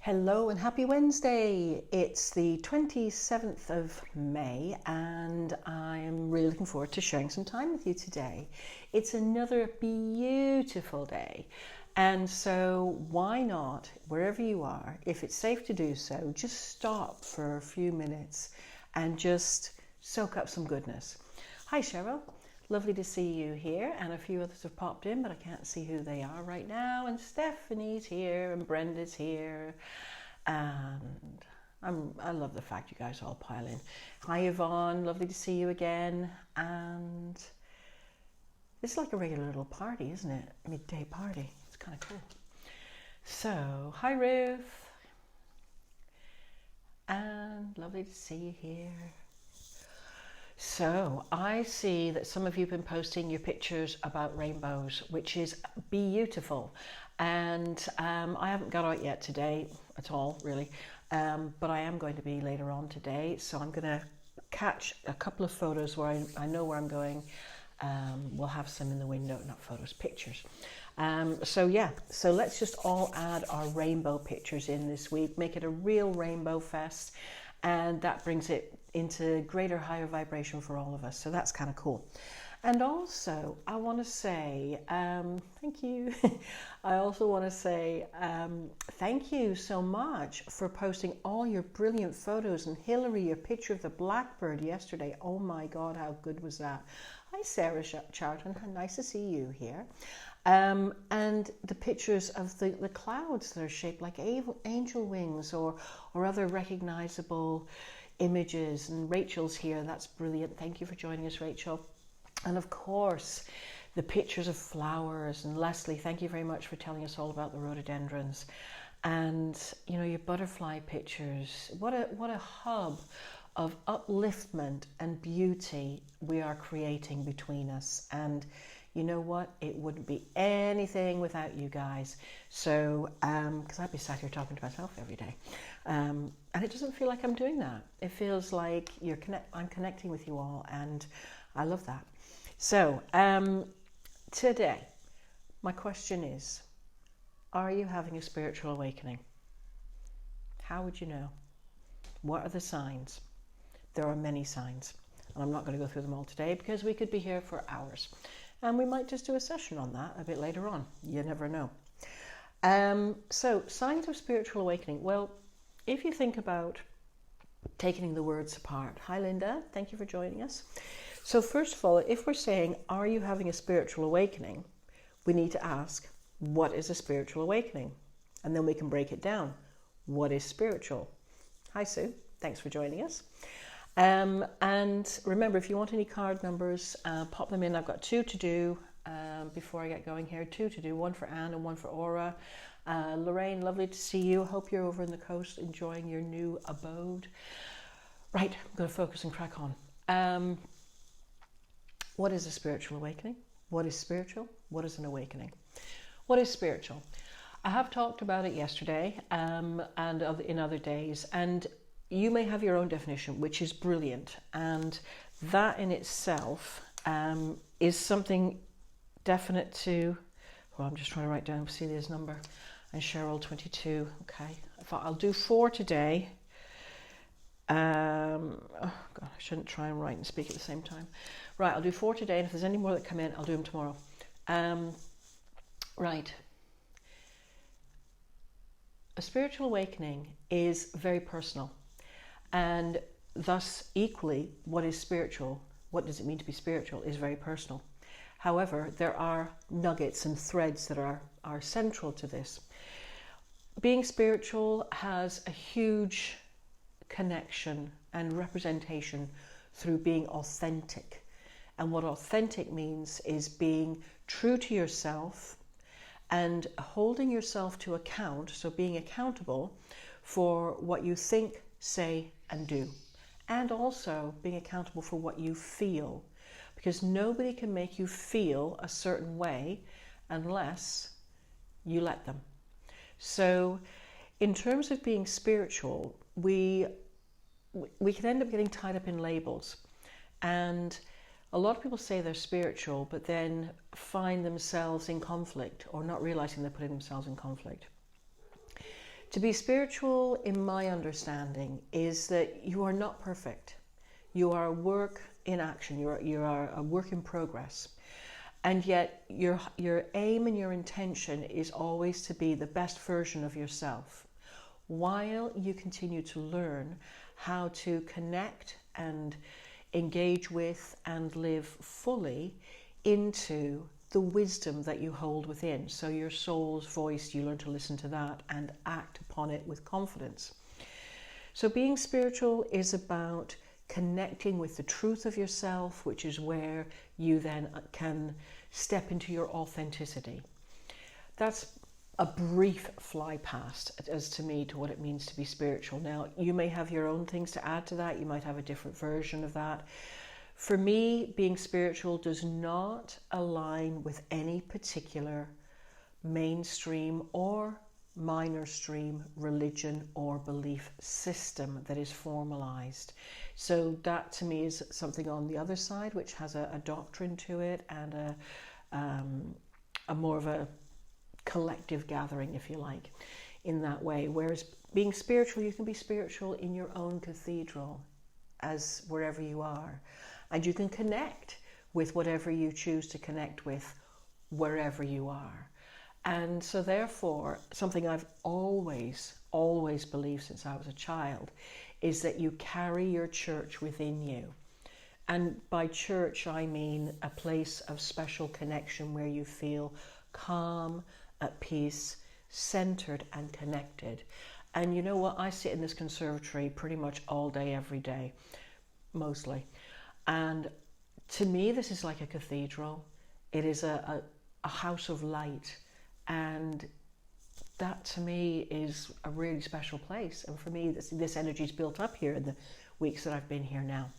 Hello and happy Wednesday. It's the 27th of May and I'm really looking forward to sharing some time with you today. It's another beautiful day, and so why not, wherever you are, if it's safe to do so, just stop for a few minutes and just soak up some goodness. Hi Cheryl. Lovely to see you here, and a few others have popped in, but I can't see who they are right now. And Stephanie's here, and Brenda's here, and I love the fact you guys all pile in. Hi Yvonne, lovely to see you again. And it's like a regular little party, isn't it? Midday party. It's kind of cool. So, hi Ruth, and lovely to see you here. So I see that some of you have been posting your pictures about rainbows, which is beautiful. And I haven't got out yet today at all, really. But I am going to be later on today. So I'm going to catch a couple of photos where I know where I'm going. We'll have some in the window, not photos, pictures. So let's just all add our rainbow pictures in this week, make it a real rainbow fest. And that brings it into greater, higher vibration for all of us. So that's kind of cool. And also, I want to say thank you. I also want to say thank you so much for posting all your brilliant photos. And Hillary, your picture of the blackbird yesterday. Oh my God, how good was that? Hi, Sarah Charlton. Nice to see you here. And the pictures of the clouds that are shaped like angel wings or other recognizable images. And Rachel's here. That's brilliant. Thank you for joining us, Rachel. And of course, the pictures of flowers. And Leslie, thank you very much for telling us all about the rhododendrons. And, you know, your butterfly pictures. What a hub of upliftment and beauty we are creating between us. And you know what? It wouldn't be anything without you guys. So, because I'd be sat here talking to myself every day. And it doesn't feel like I'm doing that. It feels like I'm connecting with you all, and I love that. So, today, my question is, are you having a spiritual awakening? How would you know? What are the signs? There are many signs, and I'm not going to go through them all today because we could be here for hours. And we might just do a session on that a bit later on. You never know. So, signs of spiritual awakening. Well, if you think about taking the words apart. Hi, Linda. Thank you for joining us. So, first of all, if we're saying, are you having a spiritual awakening? We need to ask, what is a spiritual awakening? And then we can break it down. What is spiritual? Hi, Sue. Thanks for joining us. And remember, if you want any card numbers, pop them in. I've got 2 to do before I get going here. 2 to do, one for Anne and one for Aura. Lorraine, lovely to see you. Hope you're over on the coast enjoying your new abode. Right, I'm going to focus and crack on. What is a spiritual awakening? What is spiritual? What is an awakening? What is spiritual? I have talked about it yesterday and in other days, and you may have your own definition, which is brilliant. And that in itself is something definite to, well, I'm just trying to write down Celia's number, and Cheryl 22. Okay, I thought I'll do 4 today. Oh God, I shouldn't try and write and speak at the same time. Right, I'll do 4 today, and if there's any more that come in, I'll do them tomorrow. Right. A spiritual awakening is very personal. And thus, equally, what is spiritual, what does it mean to be spiritual, is very personal. However, there are nuggets and threads that are central to this. Being spiritual has a huge connection and representation through being authentic. And what authentic means is being true to yourself and holding yourself to account, so being accountable for what you think, say, and do. And also being accountable for what you feel. Because nobody can make you feel a certain way unless you let them. So in terms of being spiritual, we can end up getting tied up in labels. And a lot of people say they're spiritual, but then find themselves in conflict or not realizing they're putting themselves in conflict. To be spiritual, in my understanding, is that you are not perfect. You are a work in action. You are a work in progress. And yet your aim and your intention is always to be the best version of yourself, while you continue to learn how to connect and engage with and live fully into the wisdom that you hold within. So your soul's voice, you learn to listen to that and act upon it with confidence. So being spiritual is about connecting with the truth of yourself, which is where you then can step into your authenticity. That's a brief fly past as to me to what it means to be spiritual. Now, you may have your own things to add to that. You might have a different version of that. For me, being spiritual does not align with any particular mainstream or minor stream religion or belief system that is formalized. So that to me is something on the other side, which has a doctrine to it and a more of a collective gathering, if you like, in that way. Whereas being spiritual, you can be spiritual in your own cathedral, as wherever you are, and you can connect with whatever you choose to connect with wherever you are. And so therefore, something I've always believed since I was a child is that you carry your church within you. And by church, I mean a place of special connection where you feel calm, at peace, centered and connected. And you know what? I sit in this conservatory pretty much all day, every day, mostly. And to me, this is like a cathedral. It is a house of light. And that to me is a really special place. And for me, this energy is built up here in the weeks that I've been here now.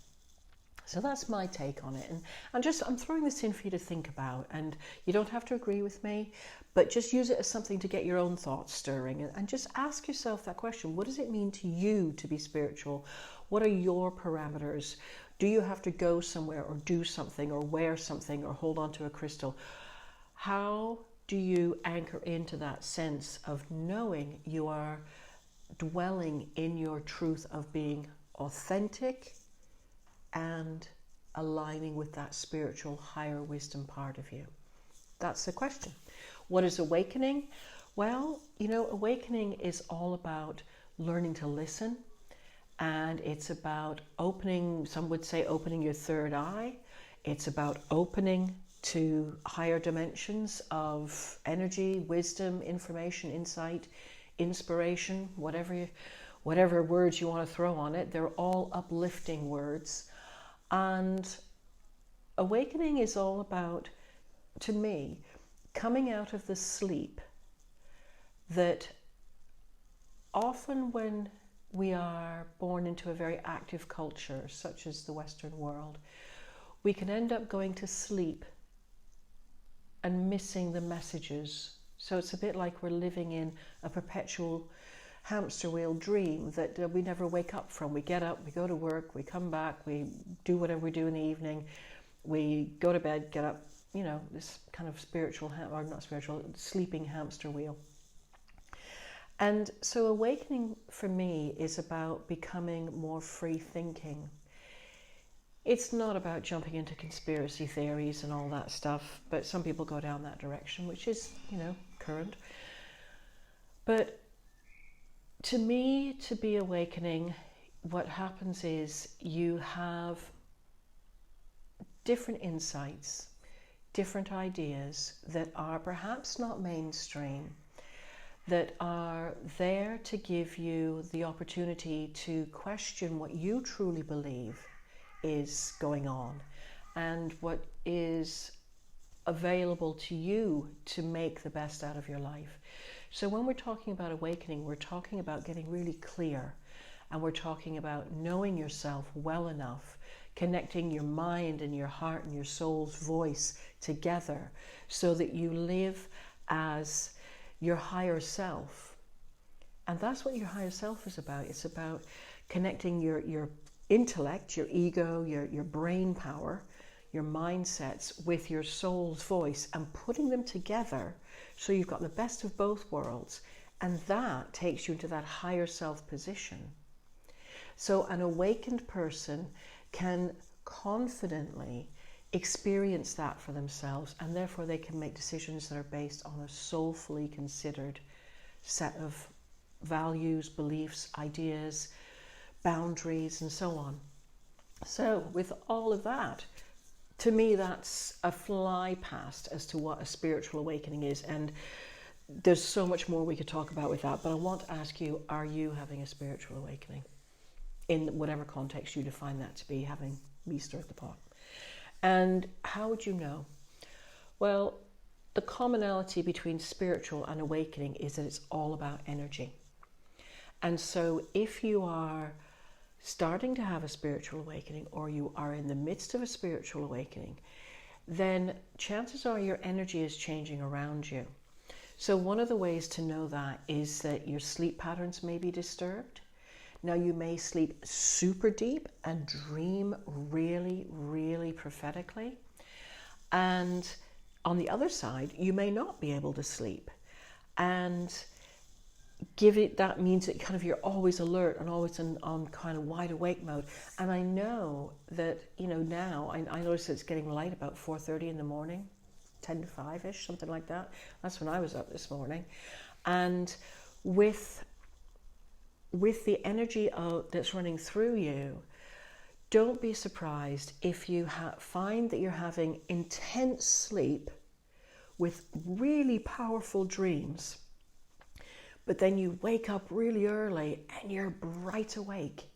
So that's my take on it. And I'm throwing this in for you to think about. And you don't have to agree with me, but just use it as something to get your own thoughts stirring. And just ask yourself that question. What does it mean to you to be spiritual? What are your parameters? Do you have to go somewhere or do something or wear something or hold on to a crystal? How do you anchor into that sense of knowing you are dwelling in your truth of being authentic and aligning with that spiritual higher wisdom part of you? That's the question. What is awakening? Well, awakening is all about learning to listen, and it's about opening, some would say opening your third eye. It's about opening to higher dimensions of energy, wisdom, information, insight, inspiration, whatever words you want to throw on it. They're all uplifting words. And awakening is all about, to me, coming out of the sleep that often when we are born into a very active culture, such as the Western world, we can end up going to sleep and missing the messages. So it's a bit like we're living in a perpetual hamster wheel dream that we never wake up from. We get up, we go to work, we come back, we do whatever we do in the evening, we go to bed, get up, this kind of sleeping hamster wheel. And so awakening for me is about becoming more free thinking. It's not about jumping into conspiracy theories and all that stuff, but some people go down that direction, which is, current. But to me, to be awakening, what happens is you have different insights, different ideas that are perhaps not mainstream, that are there to give you the opportunity to question what you truly believe is going on and what is available to you to make the best out of your life. So when we're talking about awakening, we're talking about getting really clear, and we're talking about knowing yourself well enough, connecting your mind and your heart and your soul's voice together so that you live as your higher self. And that's what your higher self is about. It's about connecting your intellect, your ego, your brain power, your mindsets with your soul's voice and putting them together so you've got the best of both worlds And that takes you into that higher self position. So an awakened person can confidently experience that for themselves, and therefore they can make decisions that are based on a soulfully considered set of values, beliefs, ideas, boundaries, and so on. So with all of that, to me, that's a fly past as to what a spiritual awakening is. And there's so much more we could talk about with that, but I want to ask you, are you having a spiritual awakening? In whatever context you define that to be, having me stirred the pot. And how would you know? Well, the commonality between spiritual and awakening is that it's all about energy. And so if you are starting to have a spiritual awakening, or you are in the midst of a spiritual awakening, then chances are your energy is changing around you. So one of the ways to know that is that your sleep patterns may be disturbed. Now, you may sleep super deep and dream really, really prophetically. And on the other side, you may not be able to sleep. And that means that kind of you're always alert and always on kind of wide awake mode. And I know that, now I notice it's getting light about 4:30 in the morning, 10 to 5-ish, something like that. That's when I was up this morning. And with the energy that's running through you, don't be surprised if you find that you're having intense sleep with really powerful dreams, but then you wake up really early and you're bright awake.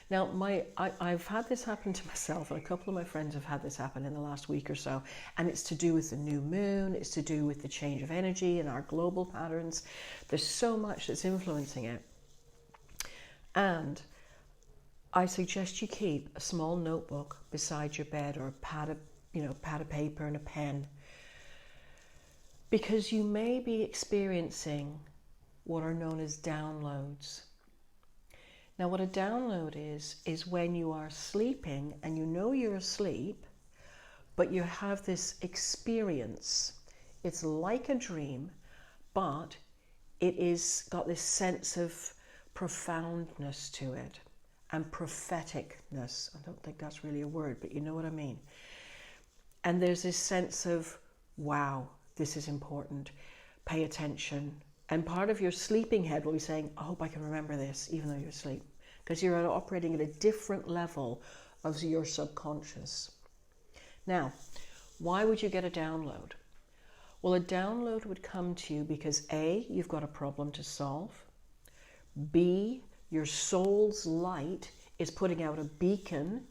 Now, I've had this happen to myself, and a couple of my friends have had this happen in the last week or so, and it's to do with the new moon, it's to do with the change of energy and our global patterns. There's so much that's influencing it. And I suggest you keep a small notebook beside your bed, or a pad of paper and a pen, because you may be experiencing what are known as downloads. Now, what a download is when you are sleeping and you know you're asleep, but you have this experience. It's like a dream, but it is got this sense of profoundness to it and propheticness. I don't think that's really a word, but you know what I mean. And there's this sense of, wow, this is important, pay attention. And part of your sleeping head will be saying, I hope I can remember this, even though you're asleep, because you're operating at a different level of your subconscious. Now, why would you get a download? Well, a download would come to you because A, you've got a problem to solve. B, your soul's light is putting out a beacon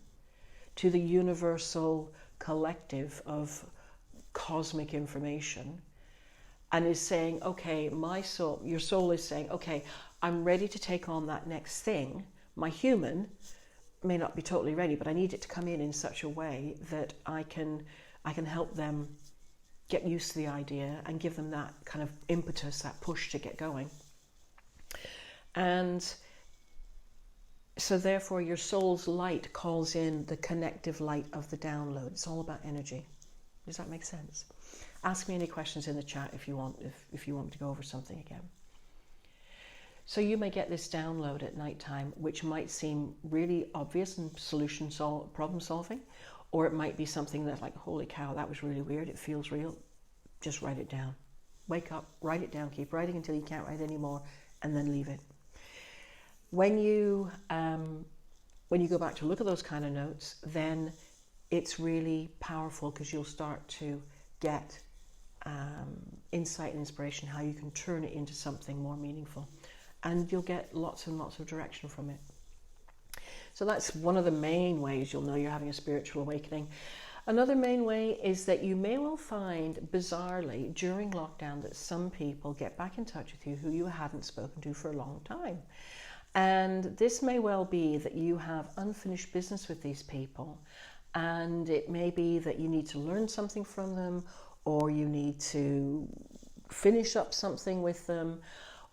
to the universal collective of cosmic information, and is saying, okay, your soul is saying, okay, I'm ready to take on that next thing. My human may not be totally ready, but I need it to come in such a way that I can help them get used to the idea and give them that kind of impetus, that push to get going. And so therefore your soul's light calls in the connective light of the download. It's all about energy. Does that make sense? Ask me any questions in the chat if you want me to go over something again. So you may get this download at nighttime, which might seem really obvious and problem solving, or it might be something that's like, holy cow, that was really weird, it feels real. Just write it down. Wake up, write it down, keep writing until you can't write anymore, and then leave it. When you go back to look at those kind of notes, then it's really powerful, because you'll start to get insight and inspiration, how you can turn it into something more meaningful. And you'll get lots and lots of direction from it. So that's one of the main ways you'll know you're having a spiritual awakening. Another main way is that you may well find, bizarrely, during lockdown, that some people get back in touch with you who you hadn't spoken to for a long time. And this may well be that you have unfinished business with these people, and it may be that you need to learn something from them, or you need to finish up something with them,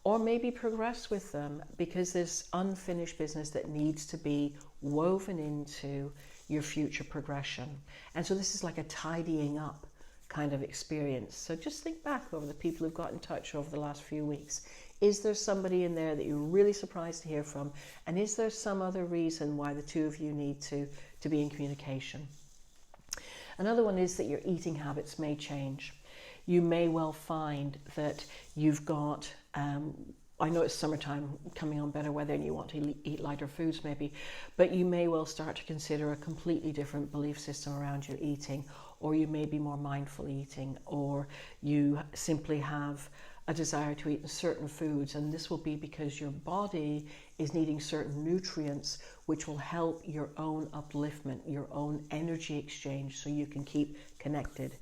or maybe progress with them, because there's unfinished business that needs to be woven into your future progression. And so this is like a tidying up kind of experience. So just think back over the people who've got in touch over the last few weeks. Is there somebody in there that you're really surprised to hear from? And is there some other reason why the two of you need to be in communication? Another one is that your eating habits may change. You may well find that you've got, I know it's summertime, coming on better weather, and you want to eat lighter foods maybe, but you may well start to consider a completely different belief system around your eating, or you may be more mindful eating, or you simply have a desire to eat certain foods, and this will be because your body is needing certain nutrients which will help your own upliftment, your own energy exchange, so you can keep connected.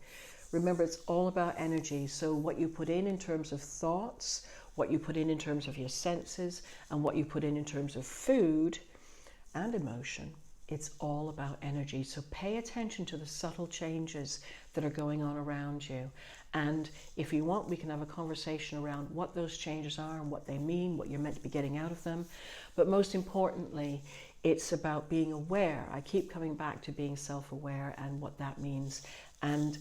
Remember, it's all about energy, so what you put in terms of thoughts, what you put in terms of your senses, and what you put in terms of food and emotion, it's all about energy. So pay attention to the subtle changes that are going on around you. And if you want, we can have a conversation around what those changes are and what they mean, what you're meant to be getting out of them. But most importantly, it's about being aware. I keep coming back to being self-aware and what that means. And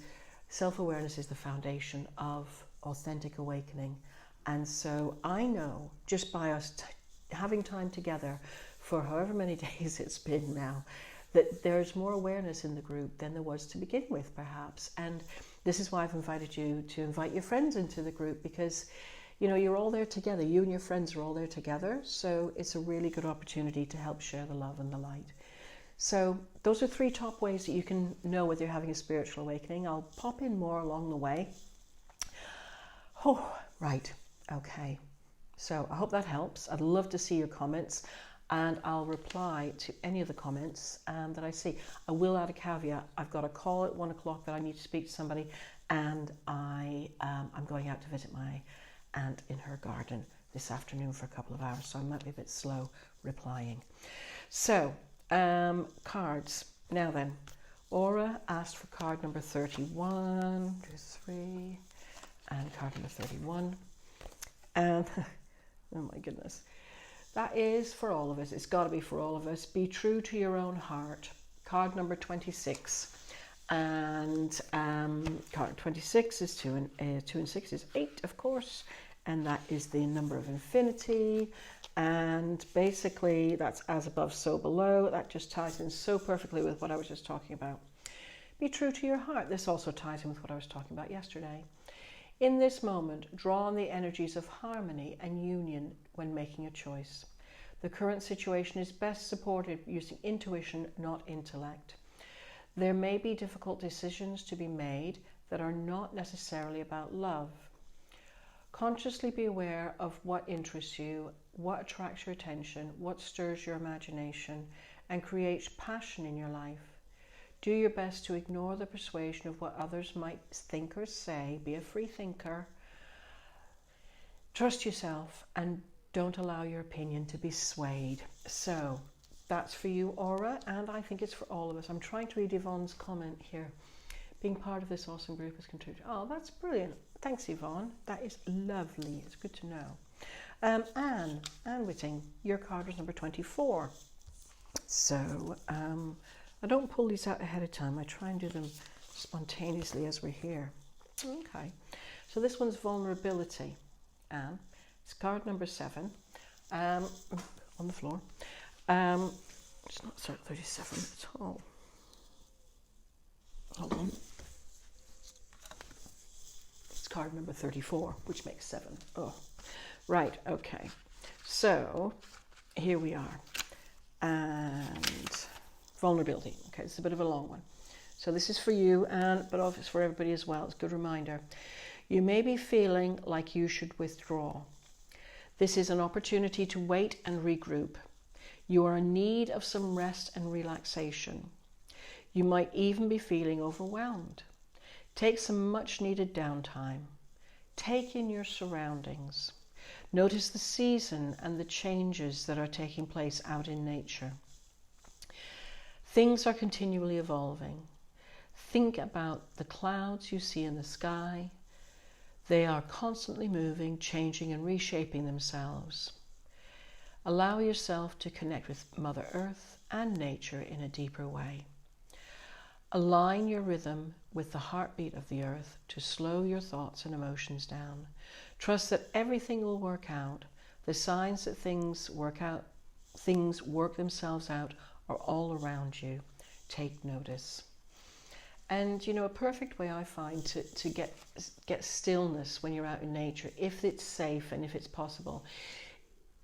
self-awareness is the foundation of authentic awakening. And so I know, just by us having time together for however many days it's been now, that there's more awareness in the group than there was to begin with, perhaps. And this is why I've invited you to invite your friends into the group, because, you know, you're all there together. You and your friends are all there together. So it's a really good opportunity to help share the love and the light. So those are 3 top ways that you can know whether you're having a spiritual awakening. I'll pop in more along the way. Oh, right. Okay. So I hope that helps. I'd love to see your comments, and I'll reply to any of the comments that I see. I will add a caveat. I've got a call at 1 o'clock that I need to speak to somebody, and I'm going out to visit my aunt in her garden this afternoon for a couple of hours, so I might be a bit slow replying. So, cards. Now then, Aura asked for card number 31, 2, 3, and card number 31. And, oh my goodness, that is for all of us. It's got to be for all of us. Be true to your own heart. Card number 26. And card 26 is 2 and 6 is 8, of course. And that is the number of infinity. And basically, that's as above, so below. That just ties in so perfectly with what I was just talking about. Be true to your heart. This also ties in with what I was talking about yesterday. In this moment, draw on the energies of harmony and union when making a choice. The current situation is best supported using intuition, not intellect. There may be difficult decisions to be made that are not necessarily about love. Consciously be aware of what interests you, what attracts your attention, what stirs your imagination, and creates passion in your life. Do your best to ignore the persuasion of what others might think or say. Be a free thinker. Trust yourself and don't allow your opinion to be swayed. So that's for you, Aura, and I think it's for all of us. I'm trying to read Yvonne's comment here. Being part of this awesome group has contributed. Oh, that's brilliant. Thanks, Yvonne. That is lovely. It's good to know. Anne Whitting, your card was number 24. So, I don't pull these out ahead of time. I try and do them spontaneously as we're here. Okay. So this one's vulnerability. Anne. It's card number 7. On the floor. It's not 37 at all. Hold on. It's card number 34, which makes 7. Oh, right. Okay. So here we are. And vulnerability. Okay, it's a bit of a long one. So this is for you, but it's for everybody as well. It's a good reminder. You may be feeling like you should withdraw. This is an opportunity to wait and regroup. You are in need of some rest and relaxation. You might even be feeling overwhelmed. Take some much needed downtime. Take in your surroundings. Notice the season and the changes that are taking place out in nature. Things are continually evolving. Think about the clouds you see in the sky. They are constantly moving, changing and reshaping themselves. Allow yourself to connect with Mother Earth and nature in a deeper way. Align your rhythm with the heartbeat of the earth to slow your thoughts and emotions down. Trust that everything will work out. The signs that things work themselves out are all around you. Take notice. And a perfect way I find to get stillness when you're out in nature, if it's safe and if it's possible,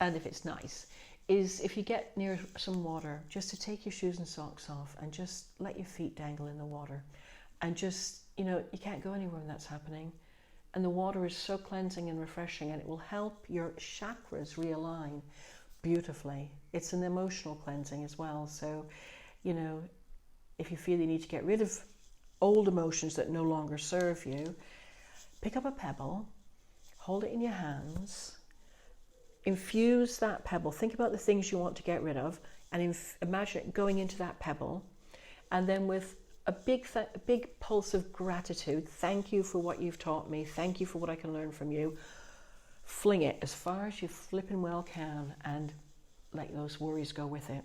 and if it's nice, is if you get near some water, just to take your shoes and socks off and just let your feet dangle in the water. And just, you can't go anywhere when that's happening. And the water is so cleansing and refreshing, and it will help your chakras realign beautifully. It's an emotional cleansing as well. So, if you feel you need to get rid of old emotions that no longer serve you, pick up a pebble, hold it in your hands, infuse that pebble. Think about the things you want to get rid of, and imagine it going into that pebble, and then with a big pulse of gratitude, thank you for what you've taught me, thank you for what I can learn from you, fling it as far as you flipping well can, and let those worries go with it.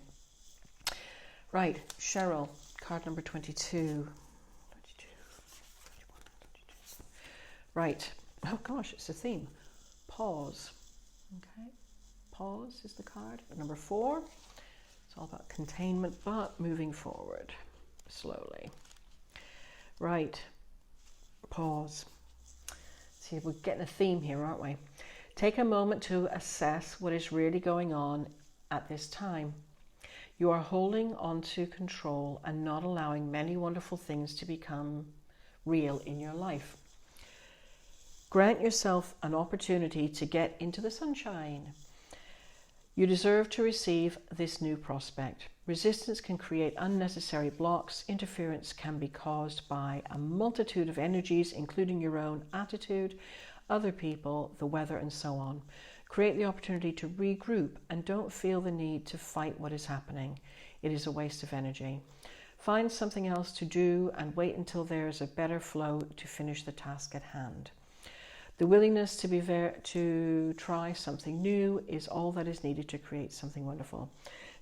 Right, Cheryl, card number 22. Right, oh gosh, it's a theme. Pause. Okay, pause is the card. Number 4. It's all about containment, but moving forward slowly. Right, pause. See, we're getting a theme here, aren't we? Take a moment to assess what is really going on at this time. You are holding on to control and not allowing many wonderful things to become real in your life. Grant yourself an opportunity to get into the sunshine. You deserve to receive this new prospect. Resistance can create unnecessary blocks. Interference can be caused by a multitude of energies, including your own attitude, other people, the weather, and so on. Create the opportunity to regroup and don't feel the need to fight what is happening. It is a waste of energy. Find something else to do and wait until there is a better flow to finish the task at hand. The willingness to try something new is all that is needed to create something wonderful.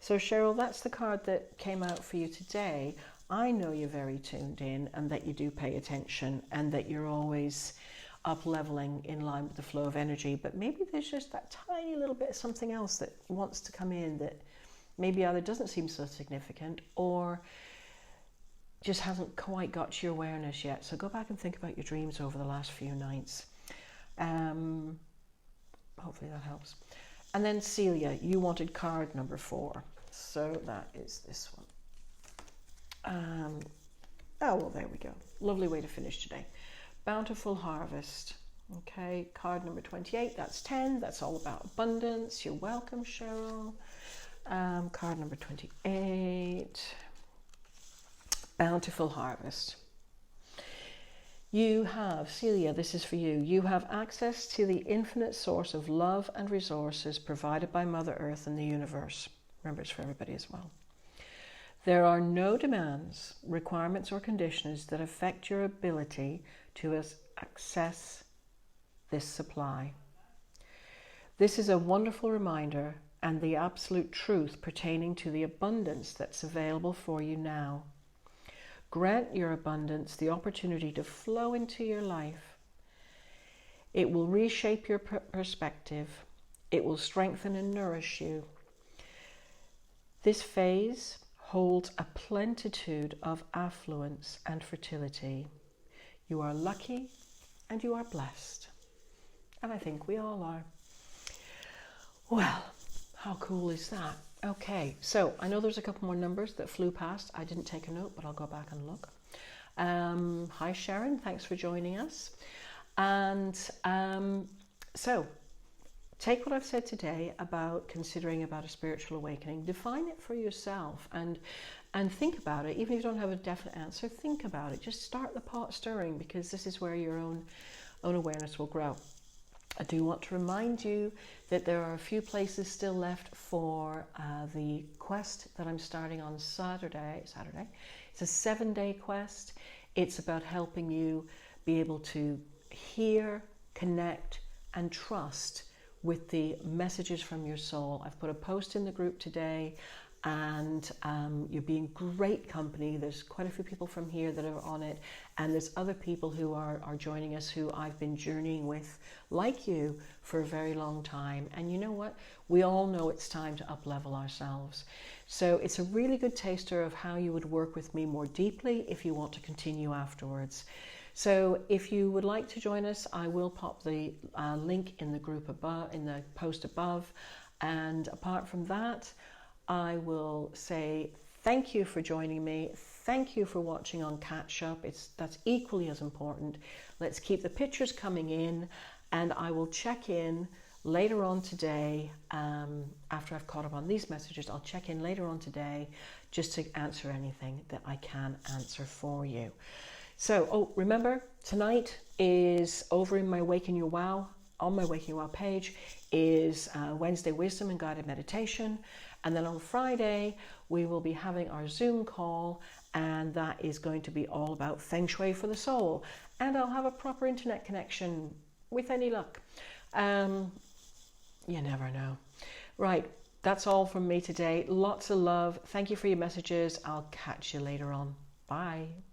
So Cheryl, that's the card that came out for you today. I know you're very tuned in and that you do pay attention and that you're always up-leveling in line with the flow of energy, but maybe there's just that tiny little bit of something else that wants to come in that maybe either doesn't seem so significant or just hasn't quite got to your awareness yet. So go back and think about your dreams over the last few nights. Hopefully that helps. And then Celia, you wanted card number 4. So that is this one. Oh, well, there we go. Lovely way to finish today. Bountiful harvest. Okay, card number 28, that's 10. That's all about abundance. You're welcome, Cheryl. Card number 28. Bountiful harvest. You have, Celia, this is for you. You have access to the infinite source of love and resources provided by Mother Earth and the universe. Remember, it's for everybody as well. There are no demands, requirements, or conditions that affect your ability to access this supply. This is a wonderful reminder and the absolute truth pertaining to the abundance that's available for you now. Grant your abundance the opportunity to flow into your life. It will reshape your perspective. It will strengthen and nourish you. This phase holds a plenitude of affluence and fertility. You are lucky and you are blessed. And I think we all are. Well, how cool is that? Okay, so I know there's a couple more numbers that flew past. I didn't take a note, but I'll go back and look. Hi Sharon, thanks for joining us. And so take what I've said today about considering about a spiritual awakening, define it for yourself and think about it. Even if you don't have a definite answer, think about it. Just start the pot stirring, because this is where your own awareness will grow. I do want to remind you that there are a few places still left for the quest that I'm starting on Saturday. It's a 7-day quest. It's about helping you be able to hear, connect, and trust with the messages from your soul. I've put a post in the group today and you're being great company. There's quite a few people from here that are on it, and there's other people who are joining us who I've been journeying with, like you, for a very long time. And you know what? We all know it's time to up-level ourselves. So it's a really good taster of how you would work with me more deeply if you want to continue afterwards. So if you would like to join us, I will pop the link in the group above, in the post above. And apart from that, I will say thank you for joining me. Thank you for watching on Catch Up. That's equally as important. Let's keep the pictures coming in, and I will check in later on today. After I've caught up on these messages, I'll check in later on today just to answer anything that I can answer for you. So, remember, tonight is over in my Waking Your Wow, on my Waking Your Wow page, is Wednesday Wisdom and Guided Meditation. And then on Friday, we will be having our Zoom call, and that is going to be all about Feng Shui for the soul. And I'll have a proper internet connection with any luck. You never know. Right, that's all from me today. Lots of love. Thank you for your messages. I'll catch you later on. Bye.